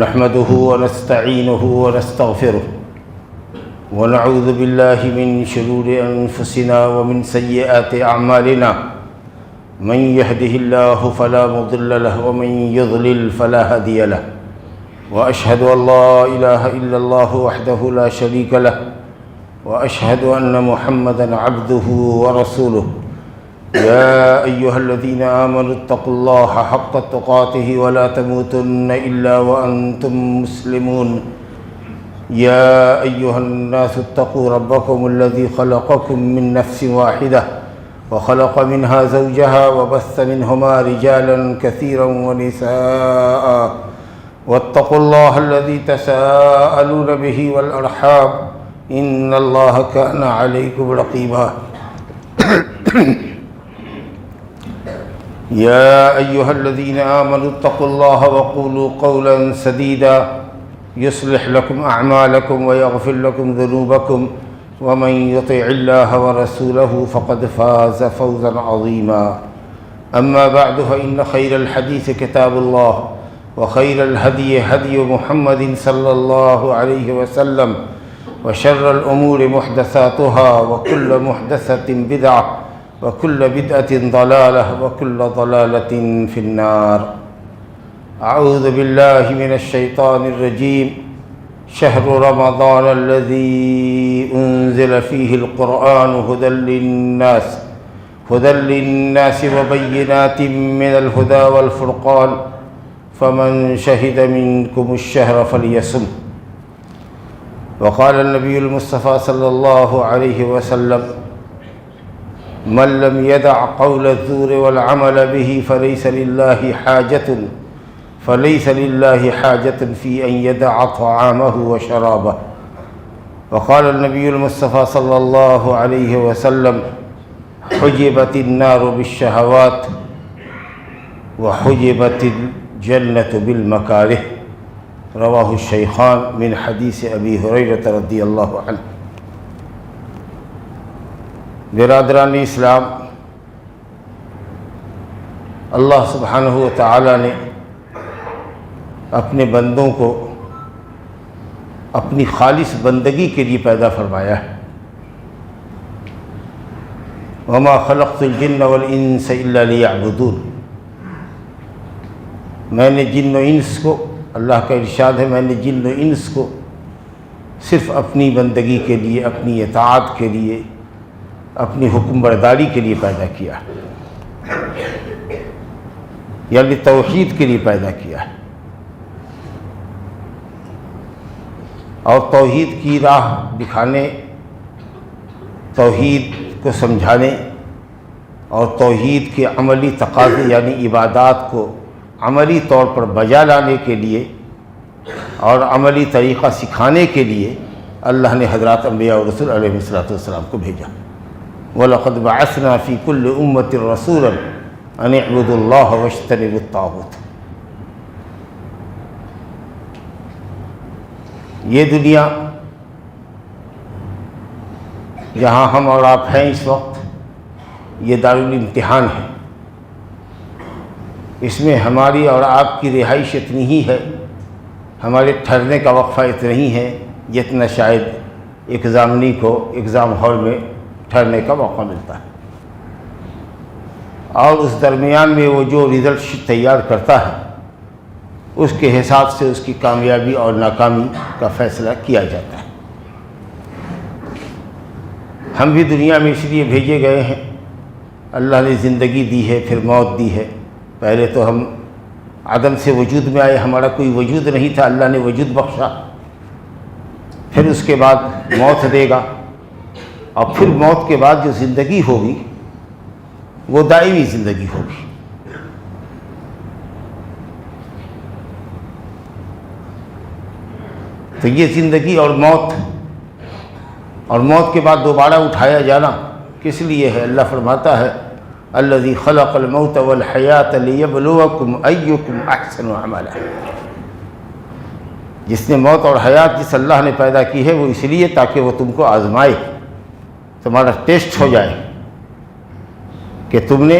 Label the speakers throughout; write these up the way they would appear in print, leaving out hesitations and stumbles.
Speaker 1: نحمده ونستعينه ونستغفره ونعوذ بالله من شرور أنفسنا ومن سيئات أعمالنا من يهده الله فلا مضل له ومن يضلل فلا هادي له وأشهد أن لا إله إلا الله وحده لا شريك له وأشهد أن محمدًا عبده ورسوله يا أيها الذين آمنوا اتقوا الله حق تقاته ولا تموتن إلا وأنتم مسلمون يا أيها الناس اتقوا ربكم الذي خلقكم من نفس واحدة وخلق منها زوجها وبث منهما رجالا كثيرا ونساء واتقوا الله الذي تساءلون به والأرحام إن الله كان عليكم رقيبا يا أيها الذين آمنوا اتقوا الله وقولوا قولا سديدا يصلح لكم أعمالكم ويغفر لكم ذنوبكم ومن يطع الله ورسوله فقد فاز فوزا عظيما أما بعد فإن خير الحديث كتاب الله وخير الهدي هدي محمد صلى الله عليه وسلم وشر الأمور محدثاتها وكل محدثة بدعة وكل بدعة ضلالة وكل ضلالة في النار أعوذ بالله من الشيطان الرجيم شهر رمضان الذي أنزل فيه القرآن هدى للناس وبينات من الهدى والفرقان فمن شهد منكم الشهر فليصم وقال النبي المصطفى صلى الله عليه وسلم من لم يدع قول الزور والعمل به فليس لله حاجة في أن يدع طعامه وشرابه وقال النبي المصطفى صلى الله عليه وسلم حجبت النار بالشهوات وحجبت الجنة بالمكاره رواہ الشیخان من حدیث ابی ہریرہ رضی اللہ عنہ۔ برادران اسلام، اللہ سبحانہ و تعالی نے اپنے بندوں کو اپنی خالص بندگی کے لیے پیدا فرمایا ہے۔ وما خلقت الجن والانس الا لیعبدون، میں نے جن و انس کو، اللہ کا ارشاد ہے، میں نے جن و انس کو صرف اپنی بندگی کے لیے، اپنی اطاعت کے لیے، اپنی حکم برداری کے لیے پیدا کیا، یعنی توحید کے لیے پیدا کیا ہے، اور توحید کی راہ دکھانے، توحید کو سمجھانے اور توحید کے عملی تقاضے یعنی عبادات کو عملی طور پر بجا لانے کے لیے اور عملی طریقہ سکھانے کے لیے اللہ نے حضرات انبیاء اور رسول علیہ السلام کو بھیجا۔ وَلَقَدْ بَعَثْنَا فِي كُلِّ أُمَّةٍ رَسُولًا أَنِ اعْبُدُوا اللَّهَ وَاجْتَنِبُوا الطَّاغُوتَ۔ یہ دنیا جہاں ہم اور آپ ہیں اس وقت، یہ دارالامتحان ہے۔ اس میں ہماری اور آپ کی رہائش اتنی ہی ہے، ہمارے ٹھہرنے کا وقفہ اتنا ہی ہے جتنا شاید ایگزامنی کو ایگزام ہال میں ٹھہرنے کا موقع ملتا ہے، اور اس درمیان میں وہ جو رزلٹ شیٹ تیار کرتا ہے اس کے حساب سے اس کی کامیابی اور ناکامی کا فیصلہ کیا جاتا ہے۔ ہم بھی دنیا میں اس لیے بھیجے گئے ہیں، اللہ نے زندگی دی ہے، پھر موت دی ہے۔ پہلے تو ہم عدم سے وجود میں آئے، ہمارا کوئی وجود نہیں تھا، اللہ نے وجود بخشا، پھر اس کے بعد موت دے گا، اور پھر موت کے بعد جو زندگی ہوگی وہ دائمی زندگی ہوگی۔ تو یہ زندگی اور موت کے بعد دوبارہ اٹھایا جانا کس لیے ہے؟ اللہ فرماتا ہے الذی خلق الموت والحیات لیبلوکم ایکم احسن عملا، جس نے موت اور حیات جس اللہ نے پیدا کی ہے وہ اس لیے تاکہ وہ تم کو آزمائے، تمہارا ٹیسٹ ہو جائے کہ تم نے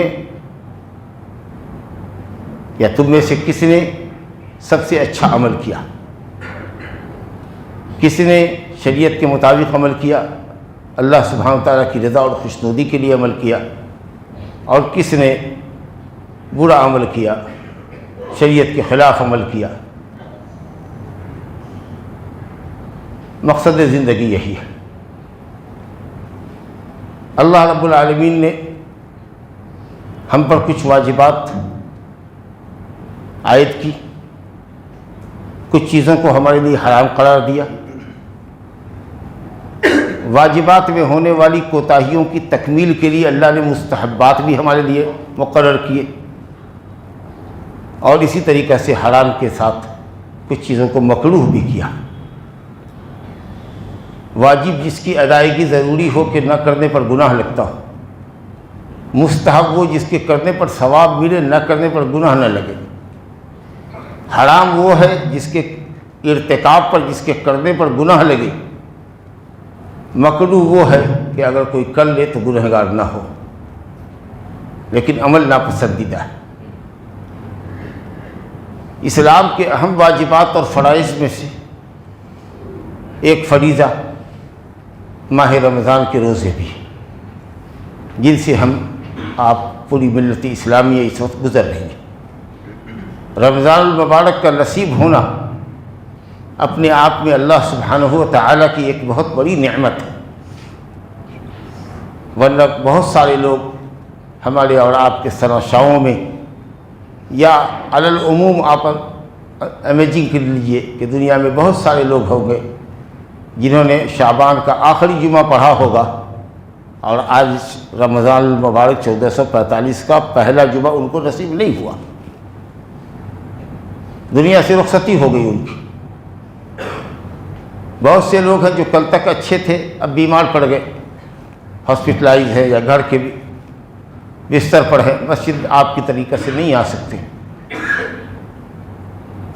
Speaker 1: یا تم میں سے کس نے سب سے اچھا عمل کیا، کس نے شریعت کے مطابق عمل کیا، اللہ سبحانہ وتعالیٰ کی رضا اور خوشنودی کے لیے عمل کیا، اور کس نے برا عمل کیا، شریعت کے خلاف عمل کیا۔ مقصد زندگی یہی ہے۔ اللہ رب العالمین نے ہم پر کچھ واجبات عائد کی، کچھ چیزوں کو ہمارے لیے حرام قرار دیا، واجبات میں ہونے والی کوتاہیوں کی تکمیل کے لیے اللہ نے مستحبات بھی ہمارے لیے مقرر کیے، اور اسی طریقے سے حرام کے ساتھ کچھ چیزوں کو مکروہ بھی کیا۔ واجب جس کی ادائیگی ضروری ہو کہ نہ کرنے پر گناہ لگتا ہو، مستحب وہ جس کے کرنے پر ثواب ملے، نہ کرنے پر گناہ نہ لگے۔ حرام وہ ہے جس کے ارتکاب پر، جس کے کرنے پر گناہ لگے۔ مکروہ وہ ہے کہ اگر کوئی کر لے تو گنہگار نہ ہو، لیکن عمل ناپسندیدہ ہے۔ اسلام کے اہم واجبات اور فرائض میں سے ایک فریضہ ماہ رمضان کے روزے بھی، جن سے ہم آپ پوری ملت اسلامیہ اس وقت گزر رہی ہے۔ رمضان المبارک کا نصیب ہونا اپنے آپ میں اللہ سبحانہ و تعالیٰ کی ایک بہت بڑی نعمت ہے، ورنہ بہت سارے لوگ ہمارے اور آپ کے سرشاؤں میں، یا علی العموم آپ امیجنگ کر لیجئے کہ دنیا میں بہت سارے لوگ ہوں گے جنہوں نے شعبان کا آخری جمعہ پڑھا ہوگا، اور آج رمضان المبارک 1445 کا پہلا جمعہ ان کو نصیب نہیں ہوا، دنیا سے رخصتی ہو گئی ان کی۔ بہت سے لوگ ہیں جو کل تک اچھے تھے، اب بیمار پڑ گئے، ہاسپٹلائز ہے یا گھر کے بستر پر ہے، مسجد آپ کی طریقے سے نہیں آ سکتے۔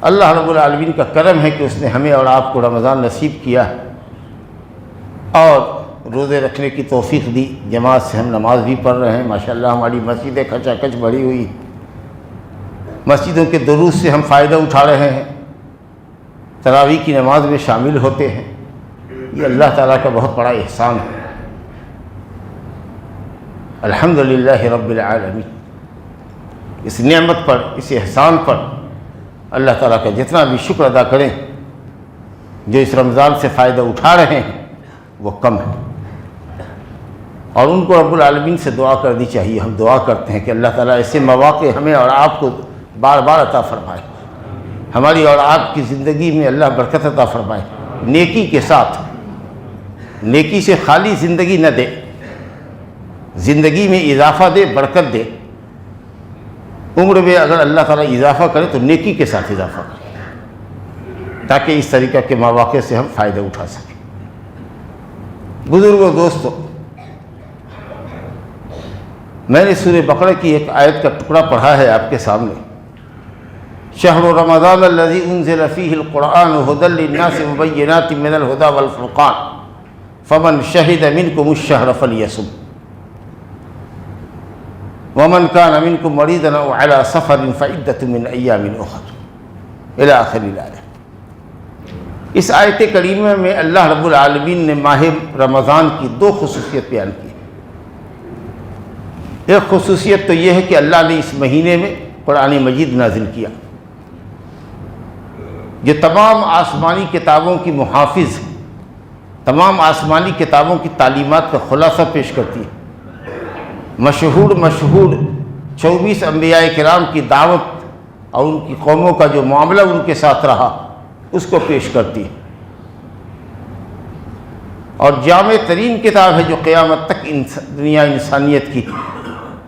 Speaker 1: اللہ رب العالمین کا کرم ہے کہ اس نے ہمیں اور آپ کو رمضان نصیب کیا اور روزے رکھنے کی توفیق دی۔ جماعت سے ہم نماز بھی پڑھ رہے ہیں، ماشاءاللہ ہماری مسجدیں کھچا کھچ بھری ہوئی، مسجدوں کے دروس سے ہم فائدہ اٹھا رہے ہیں، تراویح کی نماز میں شامل ہوتے ہیں۔ یہ اللہ تعالیٰ کا بہت بڑا احسان ہے، الحمدللہ رب العالمین۔ اس نعمت پر، اس احسان پر اللہ تعالیٰ کا جتنا بھی شکر ادا کریں، جو اس رمضان سے فائدہ اٹھا رہے ہیں وہ کم ہے، اور ان کو رب العالمین سے دعا کرنی چاہیے۔ ہم دعا کرتے ہیں کہ اللہ تعالیٰ ایسے مواقع ہمیں اور آپ کو بار بار عطا فرمائے، ہماری اور آپ کی زندگی میں اللہ برکت عطا فرمائے، نیکی کے ساتھ، نیکی سے خالی زندگی نہ دے، زندگی میں اضافہ دے، برکت دے۔ عمر میں اگر اللہ تعالیٰ اضافہ کرے تو نیکی کے ساتھ اضافہ کرے، تاکہ اس طریقہ کے مواقع سے ہم فائدہ اٹھا سکیں۔ بزرگوں، دوستو، میں نے سورہ بقرہ کی ایک آیت کا ٹکڑا پڑھا ہے آپ کے سامنے۔ شہر رمضان الذی انزل فیہ القرآن ھدی للناس مبینات من الھدی والفرقان فمن شہد منکم الشہر فلیصم ومن کان منکم مریضا او علی سفر فعدۃ من ایام اخر الی آخر الآیہ۔ اس آیت کریمہ میں اللہ رب العالمین نے ماہ رمضان کی دو خصوصیت بیان کی۔ ایک خصوصیت تو یہ ہے کہ اللہ نے اس مہینے میں قرآن مجید نازل کیا، جو تمام آسمانی کتابوں کی محافظ ہے، تمام آسمانی کتابوں کی تعلیمات کا خلاصہ پیش کرتی ہے۔ مشہور 24 انبیاء کرام کی دعوت اور ان کی قوموں کا جو معاملہ ان کے ساتھ رہا اس کو پیش کرتی ہے، اور جامع ترین کتاب ہے جو قیامت تک دنیا انسانیت کی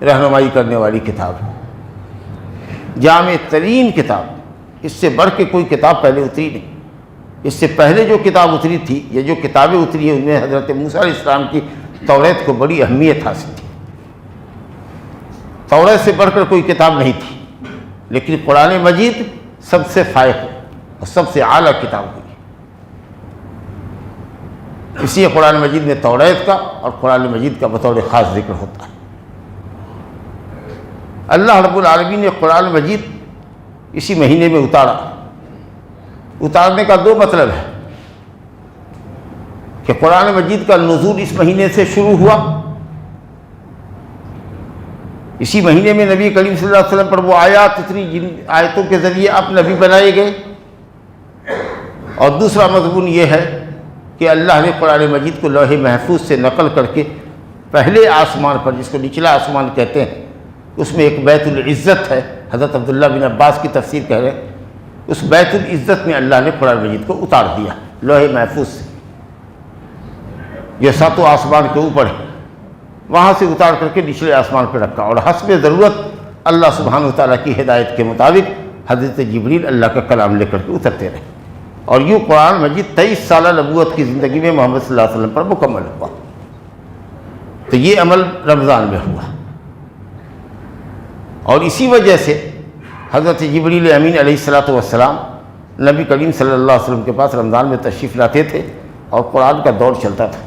Speaker 1: رہنمائی کرنے والی کتاب ہے۔ جامع ترین کتاب، اس سے بڑھ کے کوئی کتاب پہلے اتری نہیں۔ اس سے پہلے جو کتاب اتری تھی یا جو کتابیں اتری ہیں ان میں حضرت موسیٰ علیہ السلام کی توریت کو بڑی اہمیت حاصل تھی، توریت سے بڑھ کر کوئی کتاب نہیں تھی، لیکن قرآن مجید سب سے فائق اور سب سے اعلیٰ کتاب ہوئی۔ اسی لیے قرآن مجید میں توریت کا اور قرآن مجید کا بطور خاص ذکر ہوتا ہے۔ اللہ رب العالمین نے قرآن مجید اسی مہینے میں اتارا، اتارنے کا دو مطلب ہے کہ قرآن مجید کا نزول اس مہینے سے شروع ہوا، اسی مہینے میں نبی کریم صلی اللہ علیہ وسلم پر وہ آیات اتنی جن آیتوں کے ذریعے آپ نبی بنائے گئے، اور دوسرا مضمون یہ ہے کہ اللہ نے قرآن مجید کو لوح محفوظ سے نقل کر کے پہلے آسمان پر، جس کو نچلا آسمان کہتے ہیں، اس میں ایک بیت العزت ہے، حضرت عبداللہ بن عباس کی تفسیر کہہ رہے ہیں، اس بیت العزت میں اللہ نے قرآن مجید کو اتار دیا لوح محفوظ سے، یہ ساتوں آسمان کے اوپر ہے، وہاں سے اتار کر کے نچلے آسمان پہ رکھا، اور حسب ضرورت اللہ سبحانہ وتعالیٰ کی ہدایت کے مطابق حضرت جبریل اللہ کا کلام لے کر کے اترتے رہے، اور یوں قرآن مجید 23 سالہ نبوت کی زندگی میں محمد صلی اللہ علیہ وسلم پر مکمل ہوا۔ تو یہ عمل رمضان میں ہوا، اور اسی وجہ سے حضرت جبریل امین علیہ السلام نبی کریم صلی اللہ علیہ وسلم کے پاس رمضان میں تشریف لاتے تھے، اور قرآن کا دور چلتا تھا،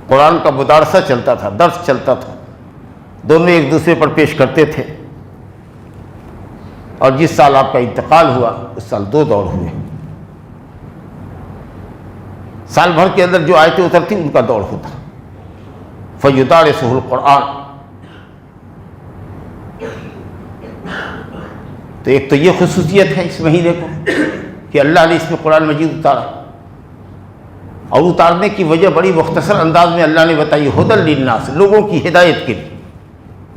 Speaker 1: قرآن کا مدارسہ چلتا تھا، درس چلتا تھا، دونوں ایک دوسرے پر پیش کرتے تھے، اور جس سال آپ کا انتقال ہوا اس سال 2 دور ہوئے، سال بھر کے اندر جو آیتیں اترتی ان کا دور ہوتا، فَيُدَارِسُهُ الْقُرْآنُ۔ تو ایک تو یہ خصوصیت ہے اس مہینے کو کہ اللہ نے اس میں قرآن مجید اتارا، اور اتارنے کی وجہ بڑی مختصر انداز میں اللہ نے بتائی، ہدی للناس، لوگوں کی ہدایت کے لیے،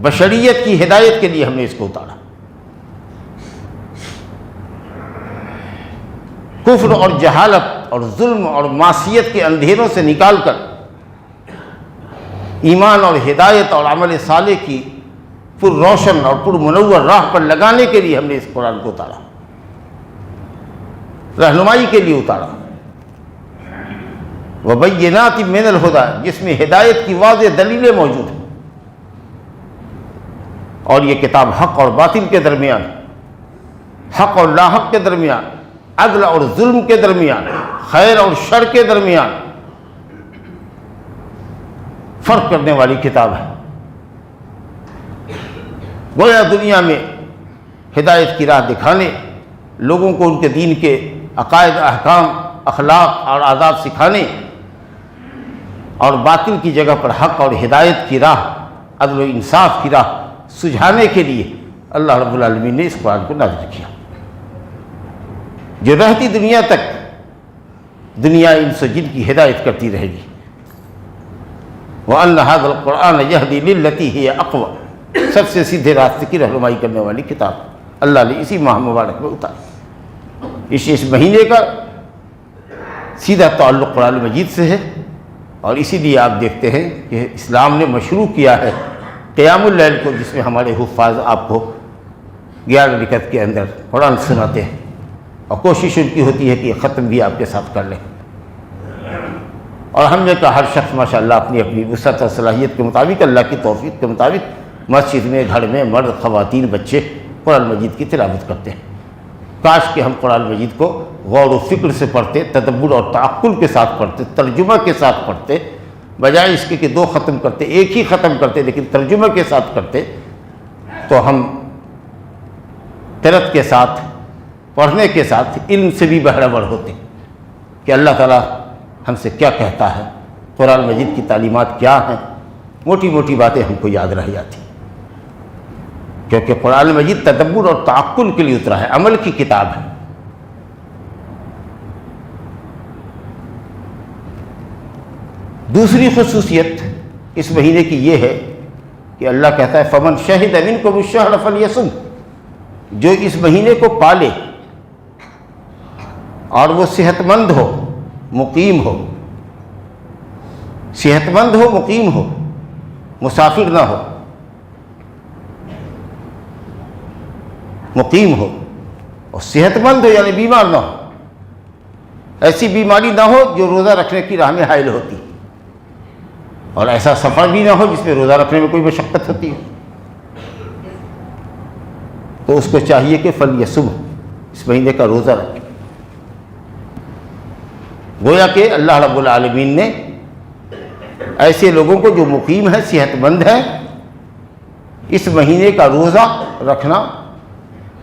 Speaker 1: بشریت کی ہدایت کے لیے ہم نے اس کو اتارا، کفر اور جہالت اور ظلم اور معصیت کے اندھیروں سے نکال کر ایمان اور ہدایت اور عمل صالح کی پر روشن اور پر منور راہ پر لگانے کے لیے ہم نے اس قرآن کو اتارا، رہنمائی کے لیے اتارا، وَبَيِّنَاتٍ مِّنَ الْهُدَىٰ، جس میں ہدایت کی واضح دلیلیں موجود ہیں، اور یہ کتاب حق اور باطل کے درمیان، حق اور لاحق کے درمیان، عدل اور ظلم کے درمیان، خیر اور شر کے درمیان فرق کرنے والی کتاب ہے۔ گویا دنیا میں ہدایت کی راہ دکھانے، لوگوں کو ان کے دین کے عقائد، احکام، اخلاق اور آداب سکھانے، اور باطل کی جگہ پر حق اور ہدایت کی راہ، عدل و انصاف کی راہ سجھانے کے لیے اللہ رب العالمین نے اس قرآن کو نازل کیا، جو رہتی دنیا تک دنیا انس و جن کی ہدایت کرتی رہے گی۔ وَأَنَّ هَذَا الْقُرْآنَ يَهْدِي لِلَّتِي هِيَ أَقْوَمُ، سب سے سیدھے راستے کی رہنمائی کرنے والی کتاب اللہ نے اسی ماہ مبارک میں اتاری۔ اس مہینے کا سیدھا تعلق قرآن مجید سے ہے، اور اسی لیے آپ دیکھتے ہیں کہ اسلام نے مشروع کیا ہے قیام اللیل کو، جس میں ہمارے حفاظ آپ کو 11 رکعت کے اندر قرآن سناتے ہیں، اور کوشش ان کی ہوتی ہے کہ یہ ختم بھی آپ کے ساتھ کر لیں، اور ہم نے کہا ہر شخص ماشاءاللہ اپنی اپنی وسعت اور صلاحیت کے مطابق، اللہ کی توفیق کے مطابق مسجد میں، گھر میں، مرد، خواتین، بچے قرآن مجید کی تلاوت کرتے ہیں۔ کاش کہ ہم قرآن مجید کو غور و فکر سے پڑھتے، تدبر اور تعقل کے ساتھ پڑھتے، ترجمہ کے ساتھ پڑھتے، بجائے اس کے کہ 2 ختم کرتے، ایک ہی ختم کرتے لیکن ترجمہ کے ساتھ کرتے، تو ہم قرأت کے ساتھ، پڑھنے کے ساتھ علم سے بھی بہرہ ور ہوتے کہ اللہ تعالیٰ ہم سے کیا کہتا ہے، قرآن مجید کی تعلیمات کیا ہیں، موٹی موٹی باتیں ہم کو یاد رہ جاتی، کیونکہ قرآن مجید تدبر اور تعقل کے لیے اترا ہے، عمل کی کتاب ہے۔ دوسری خصوصیت اس مہینے کی یہ ہے کہ اللہ کہتا ہے فَمَنْ شَهِدَ مِنْكُمُ الشَّهْرَ فَلْيَصُمْ، جو اس مہینے کو پالے اور وہ صحت مند ہو، مقیم ہو، صحت مند ہو، مقیم ہو، مسافر نہ ہو، مقیم ہو اور صحت مند ہو، یعنی بیمار نہ ہو، ایسی بیماری نہ ہو جو روزہ رکھنے کی راہ میں حائل ہوتی، اور ایسا سفر بھی نہ ہو جس میں روزہ رکھنے میں کوئی مشقت ہوتی ہے، تو اس کو چاہیے کہ فلیصم، اس مہینے کا روزہ رکھے۔ گویا کہ اللہ رب العالمین نے ایسے لوگوں کو جو مقیم ہیں، صحت مند ہیں، اس مہینے کا روزہ رکھنا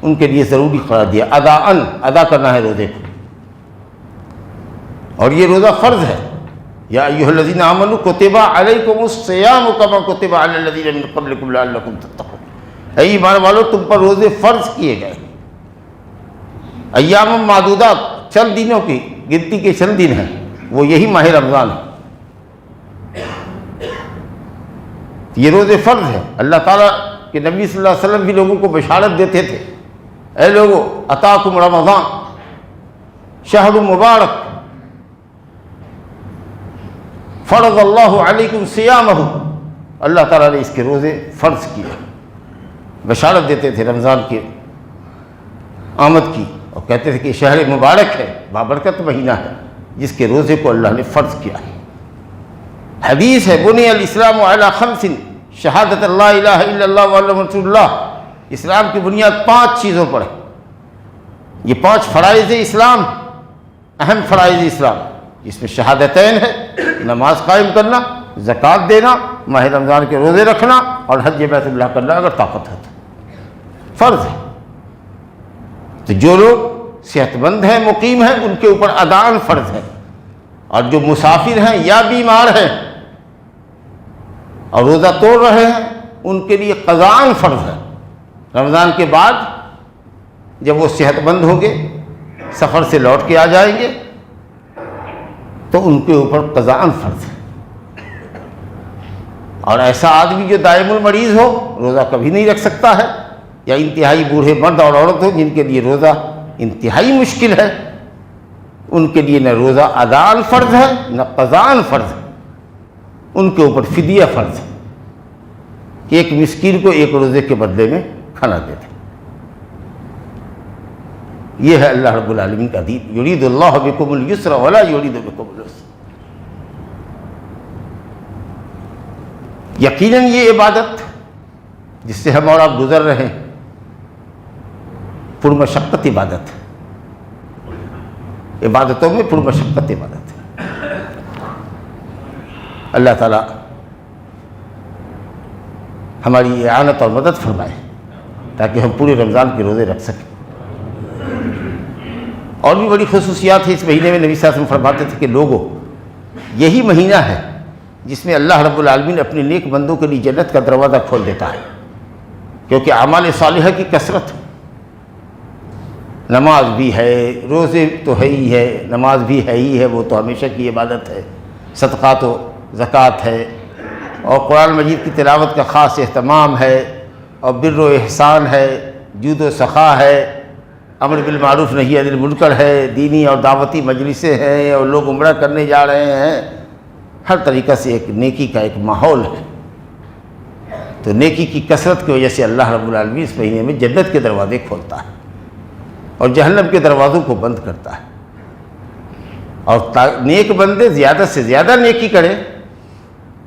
Speaker 1: ان کے لیے ضروری قرار دیا، ادا کرنا ہے روزے کو۔ اور یہ روزہ فرض ہے. یا ایھا الذین آمنوا کتب علیکم الصیام کما کتب علی الذین من قبلکم لعلکم تتقون. اے ایمان والو تم پر روزے فرض کیے گئے. ایام معدودات، چند دنوں کی گنتی کے چند دن ہیں، وہ یہی ماہ رمضان ہے. یہ روزے فرض ہے. اللہ تعالیٰ کہ نبی صلی اللہ علیہ وسلم بھی لوگوں کو بشارت دیتے تھے، اے لوگو اتاکم رمضان شہر مبارک فرض اللہ علیکم صیامہ. اللہ تعالیٰ نے اس کے روزے فرض کیے، بشارت دیتے تھے رمضان کی آمد کی، اور کہتے تھے کہ شہر مبارک ہے، بابرکت مہینہ ہے، جس کے روزے کو اللہ نے فرض کیا ہے. حدیث ہے بنی الاسلام علی خمس شہادت اللہ الہ الا اللہ محمد رسول اللہ. اسلام کی بنیاد 5 چیزوں پر ہے. یہ 5 فرائض اسلام، اہم فرائض اسلام، جس میں شہادتین ہے، نماز قائم کرنا، زکوٰۃ دینا، ماہ رمضان کے روزے رکھنا، اور حج بیت اللہ کرنا اگر طاقت ہے تو فرض ہے. تو جو لوگ صحت مند ہیں، مقیم ہیں، ان کے اوپر ادائن فرض ہے. اور جو مسافر ہیں یا بیمار ہیں اور روزہ توڑ رہے ہیں، ان کے لیے قضاءً فرض ہے. رمضان کے بعد جب وہ صحت مند ہوں گے، سفر سے لوٹ کے آ جائیں گے، تو ان کے اوپر قضاءً فرض ہے. اور ایسا آدمی جو دائم المریض ہو، روزہ کبھی نہیں رکھ سکتا ہے، یا انتہائی بوڑھے مرد اور عورت ہو جن کے لیے روزہ انتہائی مشکل ہے، ان کے لیے نہ روزہ ادائن فرض ہے نہ قضاءً فرض ہے. ان کے اوپر فدیہ فرض ہے کہ ایک مسکین کو ایک روزے کے بدلے میں کھانا دے دیں. یہ ہے اللہ رب العالمین کا دین. یرید اللہ بکم الیسر ولا یرید بکم العسر. یقیناً یہ عبادت جس سے ہم اور آپ گزر رہے ہیں پرمشقت عبادت ہے. عبادتوں میں پرمشقت عبادت ہے. اللہ تعالیٰ ہماری اعانت اور مدد فرمائے تاکہ ہم پورے رمضان کے روزے رکھ سکیں. اور بھی بڑی خصوصیات ہیں اس مہینے میں. نبی صلی اللہ علیہ وسلم فرماتے تھے کہ لوگوں، یہی مہینہ ہے جس میں اللہ رب العالمین اپنے نیک بندوں کے لیے جنت کا دروازہ کھول دیتا ہے، کیونکہ اعمال صالحہ کی کثرت. نماز بھی ہے، روزے تو ہے ہی ہے، نماز بھی ہے ہی ہے، وہ تو ہمیشہ کی عبادت ہے، صدقات و زکوٰۃ ہے، اور قرآن مجید کی تلاوت کا خاص اہتمام ہے، اور بر و احسان ہے، جود و سخا ہے، امر بالمعروف نہی عن المنکر ہے، دینی اور دعوتی مجلسیں ہیں، اور لوگ عمرہ کرنے جا رہے ہیں. ہر طریقہ سے ایک نیکی کا ایک ماحول ہے. تو نیکی کی کثرت کی وجہ سے اللہ رب العالمین اس مہینے میں جنت کے دروازے کھولتا ہے اور جہنم کے دروازوں کو بند کرتا ہے. اور نیک بندے زیادہ سے زیادہ نیکی کریں،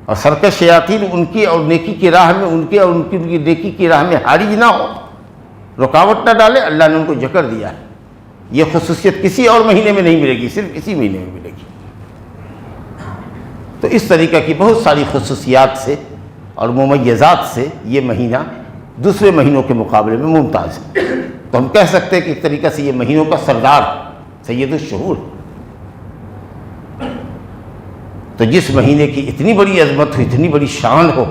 Speaker 1: اور سرکش شیاطین ان کی اور نیکی کی راہ میں ان کی نیکی کی راہ میں حارج نہ ہو، رکاوٹ نہ ڈالے. اللہ نے ان کو جکڑ دیا ہے. یہ خصوصیت کسی اور مہینے میں نہیں ملے گی، صرف اسی مہینے میں ملے گی. تو اس طریقہ کی بہت ساری خصوصیات سے اور ممیزات سے یہ مہینہ دوسرے مہینوں کے مقابلے میں ممتاز ہے. تو ہم کہہ سکتے ہیں کہ ایک طریقہ سے یہ مہینوں کا سردار، سید الشہور. تو جس مہینے کی اتنی بڑی عظمت ہو، اتنی بڑی شان ہو،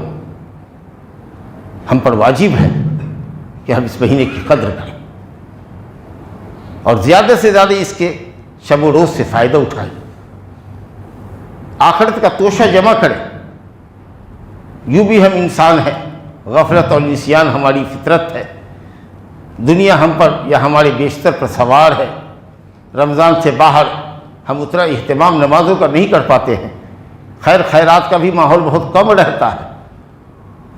Speaker 1: ہم پر واجب ہے کہ ہم اس مہینے کی قدر کریں اور زیادہ سے زیادہ اس کے شب و روز سے فائدہ اٹھائیں، آخرت کا توشہ جمع کریں. یوں بھی ہم انسان ہیں، غفلت اور نسیان ہماری فطرت ہے، دنیا ہم پر یا ہمارے بیشتر پر سوار ہے. رمضان سے باہر ہم اتنا اہتمام نمازوں کا نہیں کر پاتے ہیں، خیر خیرات کا بھی ماحول بہت کم رہتا ہے.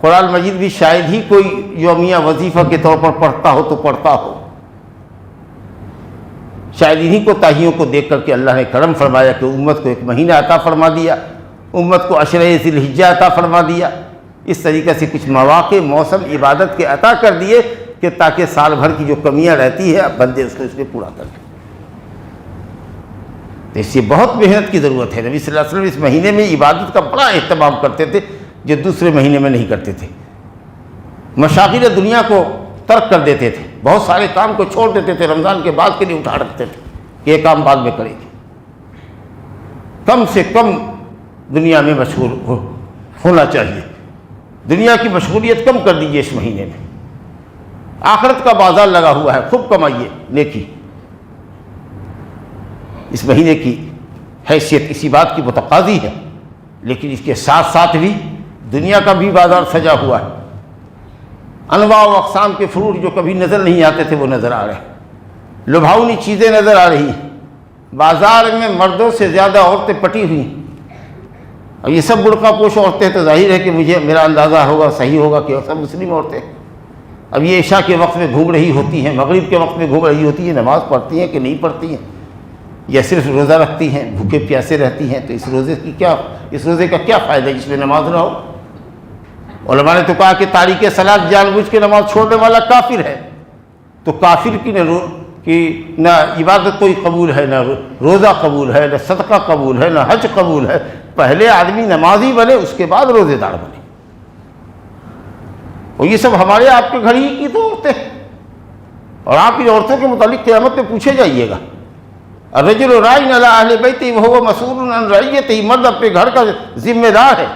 Speaker 1: قرآن مجید بھی شاید ہی کوئی یومیہ وظیفہ کے طور پر پڑھتا ہو تو پڑھتا ہو. شاید انہی کوتاہیوں کو دیکھ کر کے اللہ نے کرم فرمایا کہ امت کو ایک مہینہ عطا فرما دیا، امت کو عشرہ ذی الحجہ عطا فرما دیا. اس طریقے سے کچھ مواقع، موسم عبادت کے عطا کر دیے کہ تاکہ سال بھر کی جو کمیاں رہتی ہے بندے اس کو پورا کر لیں. تو اس سے بہت محنت کی ضرورت ہے. نبی صلی اللہ علیہ وسلم اس مہینے میں عبادت کا بڑا اہتمام کرتے تھے جو دوسرے مہینے میں نہیں کرتے تھے. مشاغل دنیا کو ترک کر دیتے تھے، بہت سارے کام کو چھوڑ دیتے تھے، رمضان کے بعد کے لیے اٹھا رکھتے تھے کہ یہ کام بعد میں کریں گے. کم سے کم دنیا میں مشغول ہونا چاہیے. دنیا کی مشغولیت کم کر دیجیے اس مہینے میں. آخرت کا بازار لگا ہوا ہے, خوب کمائیے نیکی. اس مہینے کی حیثیت اسی بات کی متقاضی ہے, لیکن اس کے ساتھ ساتھ بھی دنیا کا بھی بازار سجا ہوا ہے. انواع و اقسام کے فروٹ جو کبھی نظر نہیں آتے تھے وہ نظر آ رہے ہیں, لبھاؤنی چیزیں نظر آ رہی ہیں. بازار میں مردوں سے زیادہ عورتیں پٹی ہوئی ہیں. اب یہ سب برقع پوش عورتیں تو ظاہر ہے کہ میرا اندازہ ہوگا صحیح ہوگا کہ سب مسلم عورتیں. اب یہ عشاء کے وقت میں گھوم رہی ہوتی ہیں, مغرب کے وقت میں گھوم رہی ہوتی ہیں, نماز پڑھتی ہیں کہ نہیں پڑھتی ہیں, یا صرف روزہ رکھتی ہیں, بھوکے پیاسے رہتی ہیں. تو اس روزے کا کیا فائدہ جس میں نماز نہ ہو؟ علماء نے تو کہا کہ تارک صلاۃ جان بوجھ کے نماز چھوڑنے والا کافر ہے. تو کافر کی نہ عبادت کوئی قبول ہے, نہ روزہ قبول ہے, نہ صدقہ قبول ہے, نہ حج قبول ہے. پہلے آدمی نمازی بنے, اس کے بعد روزے دار بنے. اور یہ سب ہمارے آپ کے گھر ہی کی تو عورتیں ہیں, اور آپ ان عورتوں کے متعلق قیامت میں پوچھے جائیے گا. الرجل راع علی اہل بیتہ وہو مسئول عن رعیتہ. مرد اپنے گھر کا ذمہ دار ہے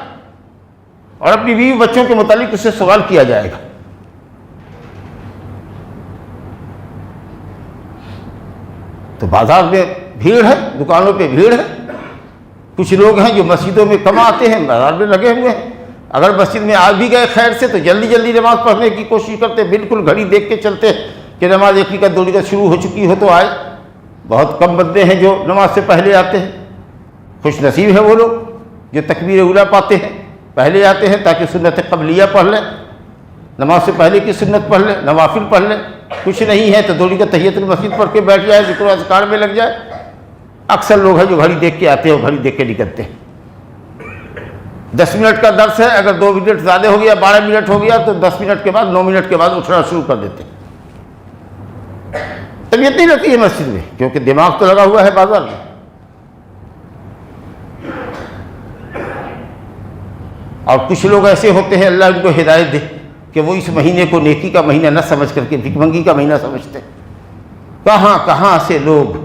Speaker 1: اور اپنی بیوی بچوں کے متعلق اس سے سوال کیا جائے گا. تو بازار میں بھیڑ ہے, دکانوں پہ بھیڑ ہے. کچھ لوگ ہیں جو مسجدوں میں کم آتے ہیں, بازار میں لگے ہوئے ہیں. اگر مسجد میں آ بھی گئے خیر سے تو جلدی جلدی نماز پڑھنے کی کوشش کرتے, بالکل گھڑی دیکھ کے چلتے کہ نماز 1 رکعت 2 رکعت شروع ہو چکی ہو تو آئے. بہت کم بندے ہیں جو نماز سے پہلے آتے ہیں. خوش نصیب ہے وہ لوگ جو تکبیر اولیٰ پاتے ہیں, پہلے آتے ہیں تاکہ سنت قبلیہ پڑھ لیں, نماز سے پہلے کی سنت پڑھ لیں, نوافل پڑھ لیں. کچھ نہیں ہے تو 2 رکعت تحیۃ المسجد پڑھ کے بیٹھ جائے, ذکر و اذکار میں لگ جائے. اکثر لوگ ہیں جو گھڑی دیکھ کے آتے ہیں اور گھڑی دیکھ کے نکلتے ہیں. 10 منٹ کا درس ہے, اگر 2 منٹ زیادہ ہو گیا, 12 منٹ ہو گیا تو 10 منٹ کے بعد 9 منٹ کے بعد اٹھنا شروع کر دیتے ہیں. طبیعت نہیں رہتی ہے مسجد میں, کیونکہ دماغ تو لگا ہوا ہے بازار میں. اور کچھ لوگ ایسے ہوتے ہیں, اللہ ان کو ہدایت دے, کہ وہ اس مہینے کو نیکی کا مہینہ نہ سمجھ کر کے بھیک منگی کا مہینہ سمجھتے. کہاں کہاں سے لوگ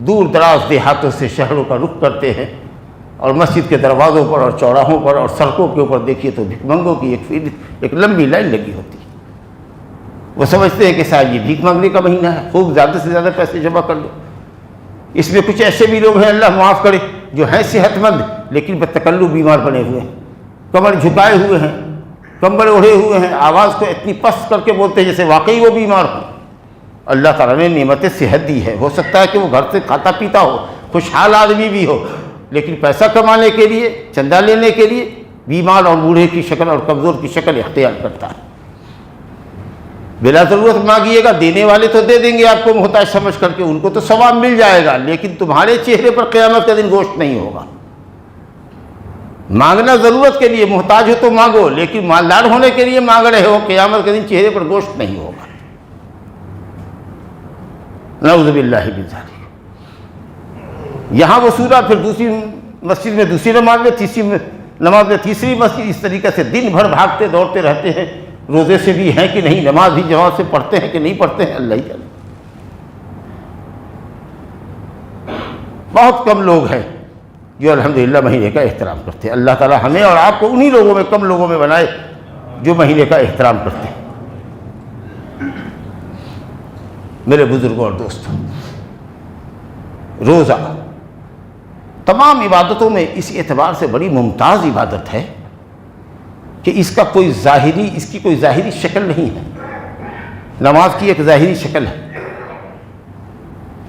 Speaker 1: دور دراز دیہاتوں سے شہروں کا رخ کرتے ہیں, اور مسجد کے دروازوں پر اور چوراہوں پر اور سڑکوں کے اوپر دیکھیے تو بھیک منگوں کی ایک لمبی لائن لگی ہوتی ہے. وہ سمجھتے ہیں کہ شاید یہ بھیک مانگنے کا مہینہ ہے, خوب زیادہ سے زیادہ پیسے جمع کر لو. اس میں کچھ ایسے بھی لوگ ہیں, اللہ معاف کرے, جو ہیں صحت مند لیکن بتکلف بیمار بنے ہوئے ہیں, کمر جھکائے ہوئے ہیں, کمبل اوڑھے ہوئے ہیں, آواز کو اتنی پست کر کے بولتے ہیں جیسے واقعی وہ بیمار ہو. اللہ تعالیٰ نے نعمت صحت دی ہے, ہو سکتا ہے کہ وہ گھر سے کھاتا پیتا ہو, خوشحال آدمی بھی ہو, لیکن پیسہ کمانے کے لیے, چندہ لینے کے لیے بیمار اور بوڑھے کی شکل اور کمزور کی شکل اختیار کرتا ہے. بلا ضرورت مانگیے گا, دینے والے تو دے دیں گے آپ کو محتاج سمجھ کر کے, ان کو تو ثواب مل جائے گا, لیکن تمہارے چہرے پر قیامت کے دن گوشت نہیں ہوگا. مانگنا ضرورت کے لیے, محتاج ہو تو مانگو, لیکن مالدار ہونے کے لیے مانگ رہے ہو, قیامت کے دن چہرے پر گوشت نہیں ہوگا. نعوذ باللہ من ذالک. یہاں وہ سورہ, پھر دوسری مسجد میں دوسری نماز میں, تیسری نماز میں تیسری مسجد, اس طریقے سے دن بھر بھاگتے دوڑتے رہتے ہیں. روزے سے بھی ہیں کہ نہیں, نماز بھی جماعت سے پڑھتے ہیں کہ نہیں پڑھتے ہیں, اللہ ہی جانے. بہت کم لوگ ہیں جو الحمدللہ مہینے کا احترام کرتے ہیں. اللہ تعالی ہمیں اور آپ کو انہی لوگوں میں, کم لوگوں میں بنائے جو مہینے کا احترام کرتے ہیں. میرے بزرگوں اور دوستوں, روزہ تمام عبادتوں میں اس اعتبار سے بڑی ممتاز عبادت ہے کہ اس کی کوئی ظاہری شکل نہیں ہے. نماز کی ایک ظاہری شکل ہے,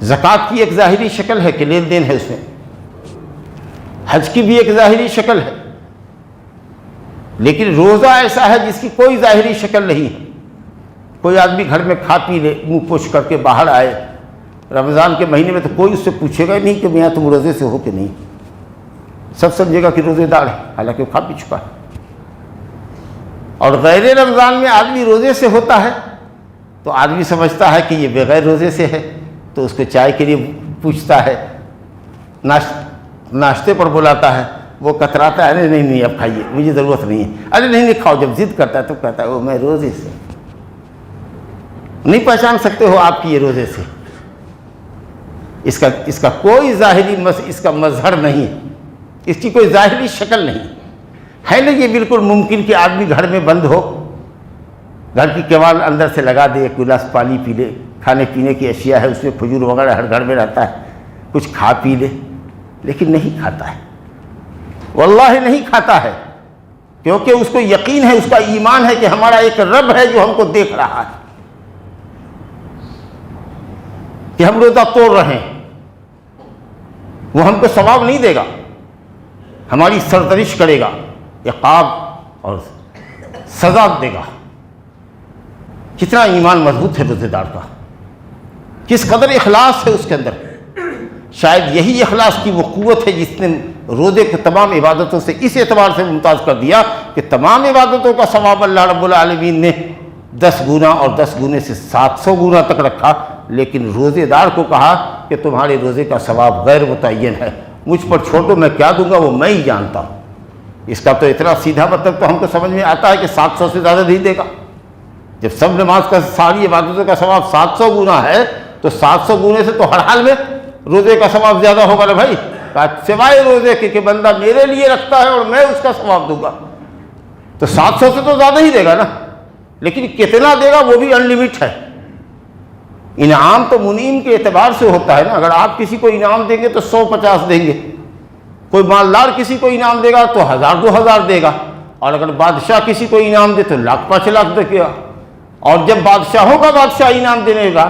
Speaker 1: زکوٰۃ کی ایک ظاہری شکل ہے کہ لین دین ہے اس میں, حج کی بھی ایک ظاہری شکل ہے, لیکن روزہ ایسا ہے جس کی کوئی ظاہری شکل نہیں ہے. کوئی آدمی گھر میں کھا پی لے, منہ پوچھ کر کے باہر آئے رمضان کے مہینے میں, تو کوئی اس سے پوچھے گا نہیں کہ میاں تم روزے سے ہو کہ نہیں. سب سمجھے گا کہ روزے دار ہے, حالانکہ وہ کھا پی چکا ہے. اور غیر رمضان میں آدمی روزے سے ہوتا ہے تو آدمی سمجھتا ہے کہ یہ بغیر روزے سے ہے, تو اس کو چائے کے لیے پوچھتا ہے, ناشتے پر بلاتا ہے, وہ کتراتا ہے, ارے نہیں اب کھائیے, مجھے ضرورت نہیں ہے, ارے نہیں کھاؤ. جب ضد کرتا ہے تو کہتا ہے وہ میں روزے سے. نہیں پہچان سکتے ہو آپ کی یہ روزے سے. اس کا کوئی ظاہری اس کا مظہر نہیں، اس کی کوئی ظاہری شکل نہیں ہے نا۔ یہ بالکل ممکن کہ آدمی گھر میں بند ہو، گھر کی کیوال اندر سے لگا دے، ایک گلاس پانی پی لے، کھانے پینے کی اشیاء ہے اس میں کھجور وغیرہ ہر گھر میں رہتا ہے، کچھ کھا پی لے، لیکن نہیں کھاتا ہے، واللہ نہیں کھاتا ہے، کیونکہ اس کو یقین ہے، اس کا ایمان ہے کہ ہمارا ایک رب ہے جو ہم کو دیکھ رہا ہے، کہ ہم روزہ توڑ رہے ہیں، وہ ہم کو ثواب نہیں دے گا، ہماری سرزنش کرے گا، عقاب اور سزا دے گا۔ کتنا ایمان مضبوط ہے روزے دار کا، کس قدر اخلاص ہے اس کے اندر۔ شاید یہی اخلاص کی وہ قوت ہے جس نے روزے کو تمام عبادتوں سے اس اعتبار سے ممتاز کر دیا کہ تمام عبادتوں کا ثواب اللہ رب العالمین نے 10 گنا اور 10 گنے سے 700 گنا تک رکھا، لیکن روزے دار کو کہا کہ تمہارے روزے کا ثواب غیر متعین ہے، مجھ پر چھوڑو، میں کیا دوں گا وہ میں ہی جانتا ہوں۔ اس کا تو اتنا سیدھا مطلب تو ہم کو سمجھ میں آتا ہے کہ 700 سے زیادہ نہیں دے گا۔ جب سب نماز کا ساری عبادتوں کا ثواب 700 گنا ہے تو 700 گنے سے تو ہر حال میں روزے کا ثواب زیادہ ہوگا نا بھائی، سوائے روزے کے کہ بندہ میرے لیے رکھتا ہے اور میں اس کا ثواب دوں گا، تو 700 سے تو زیادہ ہی دے گا نا، لیکن کتنا دے گا وہ بھی ان لمٹ ہے۔ انعام تو منعم کے اعتبار سے ہوتا ہے نا، اگر آپ کسی کو انعام دیں گے تو 150 دیں گے، کوئی مالدار کسی کو انعام دے گا تو 1000 2000 دے گا، اور اگر بادشاہ کسی کو انعام دے تو 1,00,000 5 لاکھ دے گا۔ اور جب بادشاہوں کا بادشاہ انعام دینے گا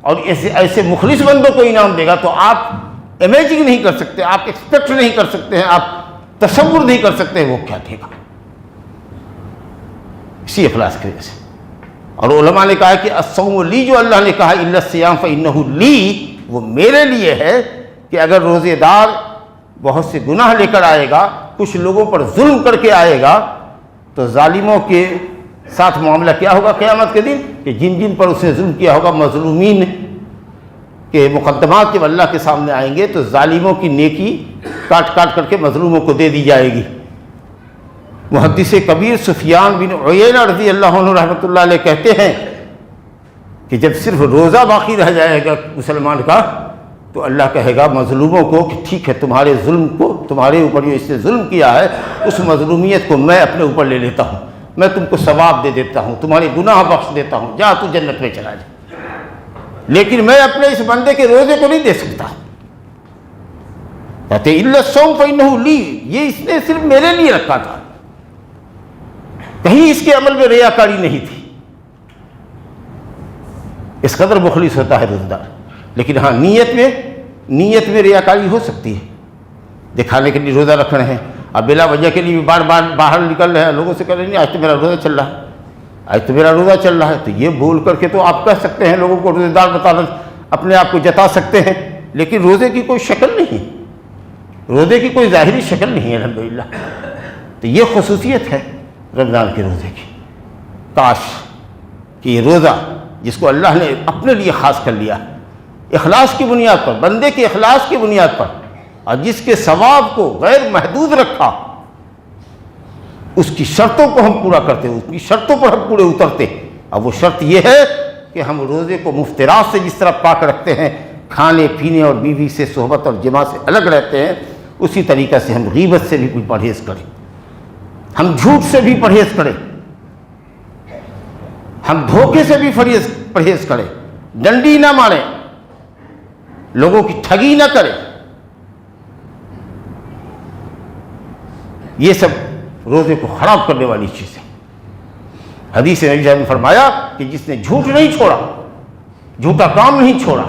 Speaker 1: اور ایسے مخلص بندوں کو انعام دے گا تو آپ امیجن نہیں کر سکتے، آپ ایکسپیکٹ نہیں کر سکتے ہیں، آپ تصور نہیں کر سکتے وہ کیا دے گا، اسی اخلاص کی وجہ سے۔ اور علماء نے کہا کہ الصوم لی، جو اللہ نے کہا الا الصیام فانہ لی، وہ میرے لیے ہے کہ اگر روزے دار بہت سے گناہ لے کر آئے گا، کچھ لوگوں پر ظلم کر کے آئے گا، تو ظالموں کے ساتھ معاملہ کیا ہوگا قیامت کے دن کہ جن جن پر اس نے ظلم کیا ہوگا، مظلومین کے مقدمات جب اللہ کے سامنے آئیں گے تو ظالموں کی نیکی کاٹ کاٹ کر کے مظلوموں کو دے دی جائے گی۔ محدث کبیر سفیان بن عیینہ رضی اللہ عنہ رحمۃ اللہ علیہ کہتے ہیں کہ جب صرف روزہ باقی رہ جائے گا مسلمان کا تو اللہ کہے گا مظلوموں کو کہ ٹھیک ہے، تمہارے ظلم کو، تمہارے اوپر جو اس نے ظلم کیا ہے اس مظلومیت کو میں اپنے اوپر لے لیتا ہوں، میں تم کو ثواب دے دیتا ہوں، تمہارے گناہ بخش دیتا ہوں، جا تو جنت میں چلا جا، لیکن میں اپنے اس بندے کے روزے کو نہیں دے سکتا۔ کہتے الا الصوم فانہ لی، یہ اس نے صرف میرے لیے رکھا تھا، کہیں اس کے عمل میں ریاکاری نہیں تھی۔ اس قدر مخلص ہوتا ہے روزہ دار۔ لیکن ہاں نیت میں ریاکاری ہو سکتی ہے، دکھانے کے لیے روزہ رکھ رہے ہیں، اب بلا وجہ کے لیے بھی بار بار باہر نکل رہے ہیں، لوگوں سے کہہ رہے ہیں آج تو میرا روزہ چل رہا ہے، آج تو میرا روزہ چل رہا ہے، تو یہ بول کر کے تو آپ کہہ سکتے ہیں، لوگوں کو روزے دار بتانا، اپنے آپ کو جتا سکتے ہیں، لیکن روزے کی کوئی شکل نہیں، روزے کی کوئی ظاہری شکل نہیں ہے الحمدللہ۔ تو یہ خصوصیت ہے رمضان کے روزے کی۔ کاش کہ یہ روزہ جس کو اللہ نے اپنے لیے خاص کر لیا، اخلاص کی بنیاد پر، بندے کے اخلاص کی بنیاد پر، اور جس کے ثواب کو غیر محدود رکھا، اس کی شرطوں کو ہم پورا کرتے، اس کی شرطوں پر ہم پورے اترتے۔ اب وہ شرط یہ ہے کہ ہم روزے کو مفترات سے جس طرح پاک رکھتے ہیں، کھانے پینے اور بیوی سے صحبت اور جماع سے الگ رہتے ہیں، اسی طریقہ سے ہم غیبت سے بھی کوئی پرہیز کریں، ہم جھوٹ سے بھی پرہیز کریں، ہم دھوکے سے بھی پرہیز کریں، ڈنڈی نہ ماریں، لوگوں کی ٹھگی نہ کریں۔ یہ سب روزے کو خراب کرنے والی چیز ہے۔ حدیث نبی صاحب نے فرمایا کہ جس نے جھوٹ نہیں چھوڑا، جھوٹا کام نہیں چھوڑا،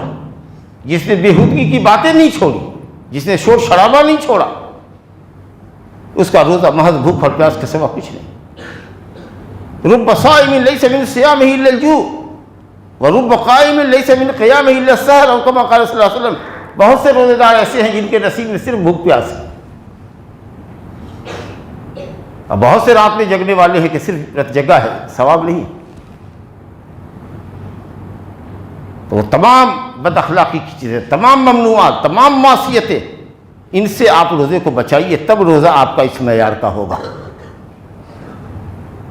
Speaker 1: جس نے بےہودگی کی باتیں نہیں چھوڑی، جس نے شور شرابہ نہیں چھوڑا، اس کا روزہ محض بھوک اور پیاس کے سوا کچھ نہیں۔ رب صائم لیس من صیامہ الا الجوع ورب قائم لیس من قیامہ الا السحر، اور کما قال صلی اللہ علیہ وسلم، بہت سے روزے دار ایسے ہیں جن کے نصیب میں صرف بھوک پیاس ہے، اور بہت سے رات میں جگنے والے ہیں کہ صرف رت جگہ ہے، ثواب نہیں۔ تو وہ تمام بد اخلاقی کی چیزیں، تمام ممنوعات، تمام معصیتیں، ان سے آپ روزے کو بچائیے، تب روزہ آپ کا اس معیار کا ہوگا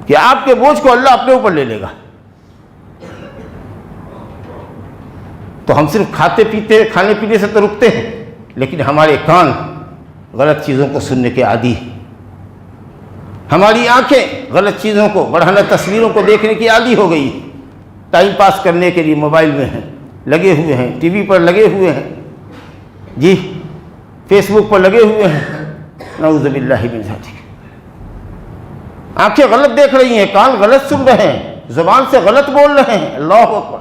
Speaker 1: کہ آپ کے بوجھ کو اللہ اپنے اوپر لے لے گا۔ تو ہم صرف کھاتے پیتے کھانے پینے سے تو رکتے ہیں، لیکن ہمارے کان غلط چیزوں کو سننے کے عادی ہیں، ہماری آنکھیں غلط چیزوں کو بڑھانا تصویروں کو دیکھنے کی عادی ہو گئی، ٹائم پاس کرنے کے لیے موبائل میں ہیں لگے ہوئے ہیں، ٹی وی پر لگے ہوئے ہیں، جی فیس بک پر لگے ہوئے ہیں، نعوذ باللہ من ذالک۔ آنکھیں غلط دیکھ رہی ہیں، کان غلط سن رہے ہیں، زبان سے غلط بول رہے ہیں، اللہ اکبر۔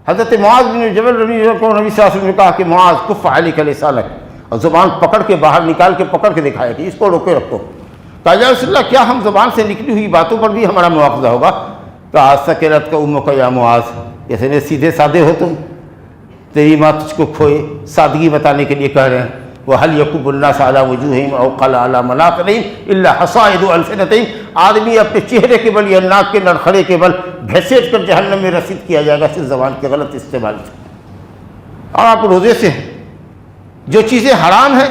Speaker 1: حضرت معاذ بن جبل رضی اللہ عنہ کو نبی صلی اللہ علیہ وسلم نے کہا کہ معاذ کف علیک لسانک، اور زبان پکڑ کے باہر نکال کے پکڑ کے دکھایا کہ اس کو روکے رکھو۔ کہا یا رسول اللہ کیا ہم زبان سے نکلی ہوئی باتوں پر بھی ہمارا مواخذہ ہوگا؟ کہا سکرت کا امک یا معاذ، جیسے سیدھے سادے ہو تم، تیری ماں تجھ کو کھوئے، سادگی بتانے کے لیے کہہ رہے ہیں۔ وَهَلْ يَكُبُّ النَّاسَ عَلَىٰ وُجُوهِهِمْ أَوْ قَالَ عَلَىٰ مَنَاخِرِهِمْ إِلَّا حَصَائِدُ أَلْسِنَتِهِمْ، آدمی اپنے چہرے کے بل یا ناک کے نرخڑے کے بل گھسیٹ کر جہنم میں رسید کیا جائے گا صرف زبان کے غلط استعمال سے۔ اور آپ روزے سے جو چیزیں حرام ہیں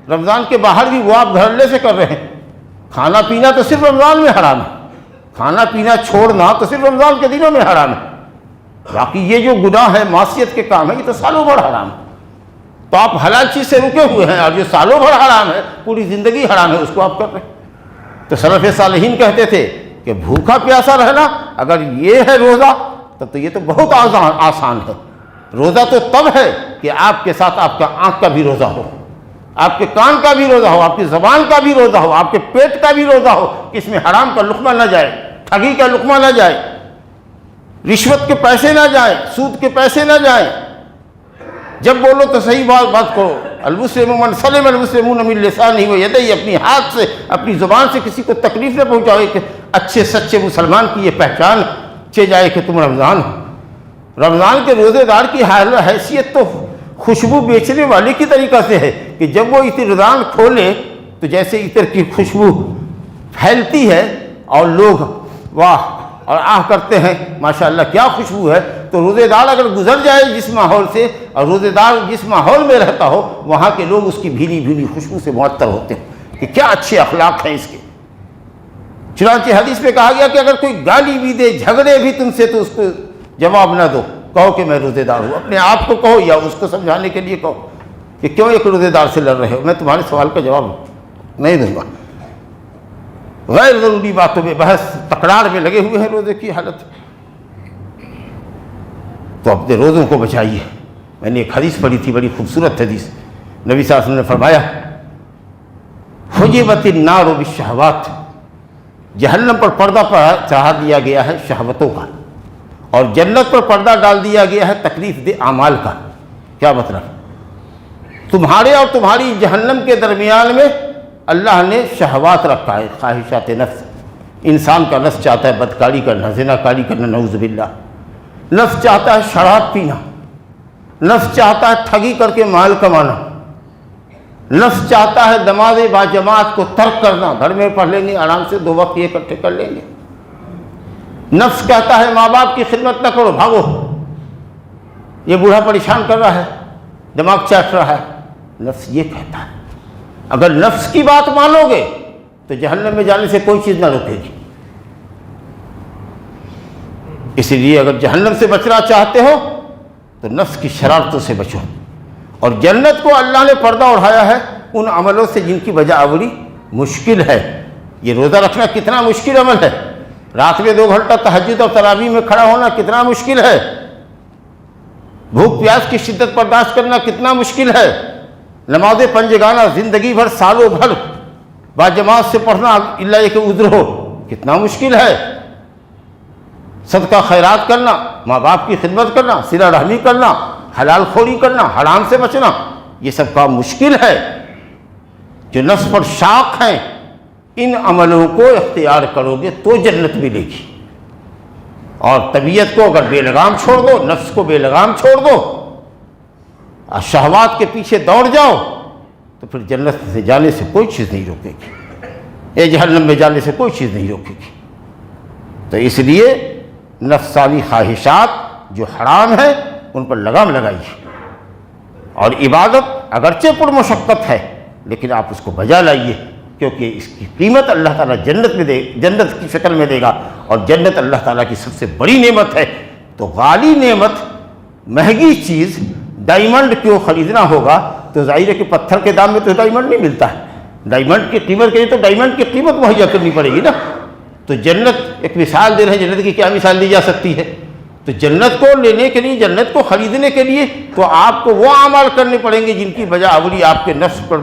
Speaker 1: رمضان کے باہر بھی وہ آپ گھرلے سے کر رہے ہیں۔ کھانا پینا تو صرف رمضان میں حرام ہے، کھانا پینا چھوڑنا تو صرف رمضان کے دنوں میں حرام ہے، باقی یہ جو گناہ ہے معصیت کے کام ہے یہ تو سالوں بھر حرام ہے۔ تو آپ حلال چیز سے رکے ہوئے ہیں، اور جو سالوں بھر حرام ہے، پوری زندگی حرام ہے، اس کو آپ کر رہے ہیں۔ تو سلف صالحین کہتے تھے کہ بھوکا پیاسا رہنا اگر یہ ہے روزہ تب تو یہ تو بہت آسان ہے۔ روزہ تو تب ہے کہ آپ کے ساتھ آپ کا آنکھ کا بھی روزہ ہو، آپ کے کان کا بھی روزہ ہو، آپ کی زبان کا بھی روزہ ہو، آپ کے پیٹ کا بھی روزہ ہو، کہ اس میں حرام کا لقمہ نہ جائے، ٹھگی کا لقمہ نہ جائے، رشوت کے پیسے نہ جائیں، سود کے پیسے نہ جائیں۔ جب بولو تو صحیح بات کرو۔ المسلم من سلم المسلمون من لسانہ و یدیہ، اپنی ہاتھ سے اپنی زبان سے کسی کو تکلیف نہ پہنچاؤ، کہ اچھے سچے مسلمان کی یہ پہچان چہ جائے کہ تم رمضان ہو۔ رمضان کے روزے دار کی حیثیت تو خوشبو بیچنے والے کی طریقہ سے ہے کہ جب وہ عطردان کھولے تو جیسے عطر کی خوشبو پھیلتی ہے اور لوگ واہ اور آہ کرتے ہیں ماشاءاللہ کیا خوشبو ہے، تو روزے دار اگر گزر جائے جس ماحول سے، اور روزے دار جس ماحول میں رہتا ہو وہاں کے لوگ اس کی بھیلی بھیلی خوشبو سے معطر ہوتے ہیں کہ کیا اچھے اخلاق ہیں اس کے۔ چنانچہ حدیث میں کہا گیا کہ اگر کوئی گالی بھی دے، جھگڑے بھی تم سے، تو اس کو جواب نہ دو، کہو کہ میں روزے دار ہوں۔ اپنے آپ کو کہو یا اس کو سمجھانے کے لیے کہو کہ کیوں ایک روزے دار سے لڑ رہے ہو، میں تمہارے سوال کا جواب نہیں دوں گا۔ غیر ضروری باتوں میں بحث تکرار میں لگے ہوئے ہیں روزے کی حالت۔ تو اپنے روزوں کو بچائیے۔ میں نے ایک حدیث پڑھی تھی، بڑی خوبصورت حدیث، نبی صلی اللہ علیہ وسلم نے فرمایا حجبت النار بالشہوات، جہنم پر پردہ چڑھا دیا گیا ہے شہوتوں کا، اور جنت پر پردہ ڈال دیا گیا ہے تکلیف دہ اعمال کا۔ کیا مطلب؟ تمہارے اور تمہاری جہنم کے درمیان میں اللہ نے شہوات رکھا ہے، خواہشات نفس۔ انسان کا نفس چاہتا ہے بدکاری کرنا، زنا کاری کرنا، نعوذ باللہ۔ نفس چاہتا ہے شراب پینا، نفس چاہتا ہے ٹھگی کر کے مال کمانا، نفس چاہتا ہے نماز باجماعت کو ترک کرنا، گھر میں پڑھ لیں گے آرام سے 2 وقت یہ اکٹھے کر لیں گے۔ نفس کہتا ہے ماں باپ کی خدمت نہ کرو، بھاگو، یہ بوڑھا پریشان کر رہا ہے، دماغ چاٹ رہا ہے۔ نفس یہ کہتا ہے۔ اگر نفس کی بات مانو گے تو جہنم میں جانے سے کوئی چیز نہ روکے گی۔ اسی لیے اگر جہنم سے بچنا چاہتے ہو تو نفس کی شرارتوں سے بچو، اور جنت کو اللہ نے پردہ اڑھایا ہے ان عملوں سے جن کی وجہ آوری مشکل ہے۔ یہ روزہ رکھنا کتنا مشکل عمل ہے، رات میں 2 گھنٹہ تہجد اور تراویح میں کھڑا ہونا کتنا مشکل ہے، بھوک پیاس کی شدت برداشت کرنا کتنا مشکل ہے، نماز پنجگانہ زندگی بھر سالوں بھر باجماعت سے پڑھنا اللہ کہ عذر ہو کتنا مشکل ہے، صدقہ خیرات کرنا، ماں باپ کی خدمت کرنا، صلہ رحمی کرنا، حلال خوری کرنا، حرام سے بچنا، یہ سب کام مشکل ہے۔ جو نفس پر شاق ہیں ان عملوں کو اختیار کرو گے تو جنت ملے گی، اور طبیعت کو اگر بے لگام چھوڑ دو، نفس کو بے لگام چھوڑ دو اور شہوات کے پیچھے دوڑ جاؤ تو پھر جنت سے جانے سے کوئی چیز نہیں روکے گی، یہ جہنم میں جانے سے کوئی چیز نہیں روکے گی۔ تو اس لیے نفسانی خواہشات جو حرام ہیں ان پر لگام لگائیے، اور عبادت اگرچہ پر مشقت ہے لیکن آپ اس کو بجا لائیے، کیونکہ اس کی قیمت اللہ تعالیٰ جنت کی شکل میں دے گا، اور جنت اللہ تعالیٰ کی سب سے بڑی نعمت ہے۔ تو غالی نعمت مہنگی چیز ڈائمنڈ کیوں خریدنا ہوگا؟ تو ظاہر ہے کہ پتھر کے دام میں تو ڈائمنڈ نہیں ملتا ہے، ڈائمنڈ کی قیمت کے لیے تو ڈائمنڈ کی قیمت مہیا کرنی پڑے گی نا۔ تو جنت ایک مثال دے رہے ہیں، جنت کی کیا مثال دی جا سکتی ہے؟ تو جنت کو لینے کے لیے، جنت کو خریدنے کے لیے تو آپ کو وہ اعمال کرنے پڑیں گے جن کی بجا آوری آپ کے نفس پر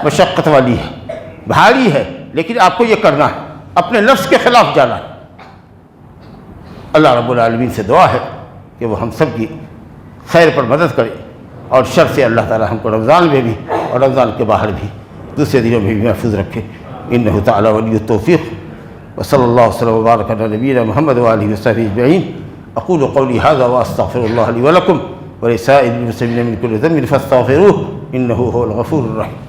Speaker 1: مشقت والی ہے، بھاری ہے، لیکن آپ کو یہ کرنا ہے، اپنے نفس کے خلاف جانا ہے۔ اللہ رب العالمین سے دعا ہے کہ وہ ہم سب کی خیر پر مدد کرے، اور شر سے اللہ تعالی ہم کو رمضان میں بھی اور رمضان کے باہر بھی دوسرے دنوں میں بھی محفوظ رکھے۔ انہ تعالی ولی التوفیق، وصلی اللہ وسلم وبارک علی نبینا محمد وآلہ وصحبہ اجمعین۔ اقول قولی ھذا واستغفر اللہ لی ولکم ولسائر المسلمین من کل ذنب فاستغفروہ انہ ھو الغفور الرحیم۔